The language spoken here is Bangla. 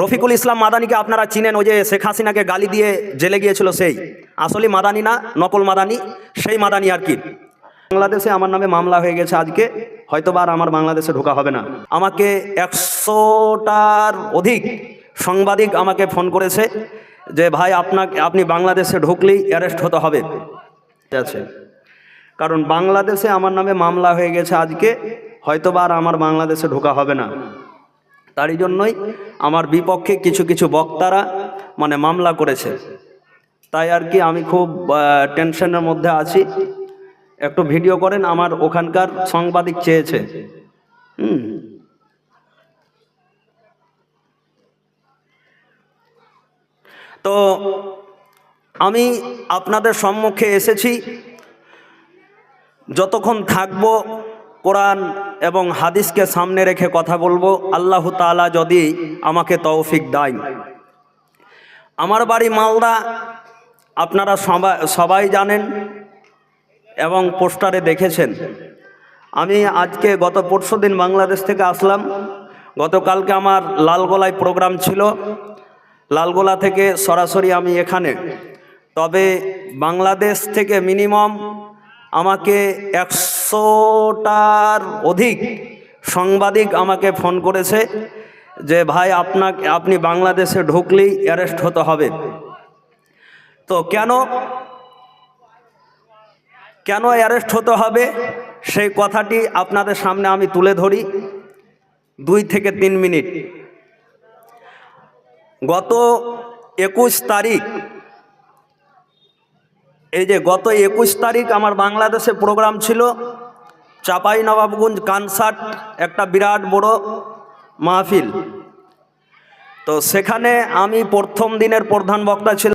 রফিকুল ইসলাম মাদানিকে আপনারা চিনেন, ওই যে শেখ হাসিনাকে গালি দিয়ে জেলে গিয়েছিল, সেই আসলে মাদানি না, নকল মাদানি, সেই মাদানি আর কি। বাংলাদেশে আমার নামে মামলা হয়ে গেছে আজকে, হয়তোবা আর আমার বাংলাদেশে ঢোকা হবে না। আমাকে 100টার অধিক সাংবাদিক আমাকে ফোন করেছে যে ভাই আপনি বাংলাদেশে ঢুকলেই অ্যারেস্ট হতে হবে। আছে কারণ বাংলাদেশে আমার নামে মামলা হয়ে গেছে আজকে, হয়তোবা আর আমার বাংলাদেশে ঢোকা হবে না। তারই জন্যই আমার বিপক্ষে কিছু কিছু বক্তারা মানে মামলা করেছে। তাই আর কি আমি খুব টেনশনের মধ্যে আছি। একটু ভিডিও করেন, আমার ওখানকার সাংবাদিক চেয়েছে। তো আমি আপনাদের সম্মুখে এসেছি, যতক্ষণ থাকবো কোরআন এবং হাদিসকে সামনে রেখে কথা বলবো, আল্লাহ তাআলা যদি আমাকে তৌফিক দেয়। আমার বাড়ি মালদা, আপনারা সবাই জানেন এবং পোস্টারে দেখেছেন। আমি আজকে গত পরশুদিন বাংলাদেশ থেকে আসলাম। গতকালকে আমার লালগোলায় প্রোগ্রাম ছিল, লালগোলা থেকে সরাসরি আমি এখানে। তবে বাংলাদেশ থেকে মিনিমাম আমাকে 100টার অধিক সাংবাদিক আমাকে ফোন করেছে যে ভাই আপনি বাংলাদেশে ঢুকলেই অ্যারেস্ট হতে হবে। তো কেন অ্যারেস্ট হতে হবে সেই কথাটি আপনাদের সামনে আমি তুলে ধরি 2 থেকে 3 মিনিট। গত 21 তারিখ, এই যে গত 21 তারিখ আমার বাংলাদেশে প্রোগ্রাম ছিল, চাঁপাইনবাবগঞ্জ কনসার্ট, একটা বিরাট বড় মাহফিল। তো সেখানে আমি প্রথম দিনের প্রধান বক্তা ছিলাম।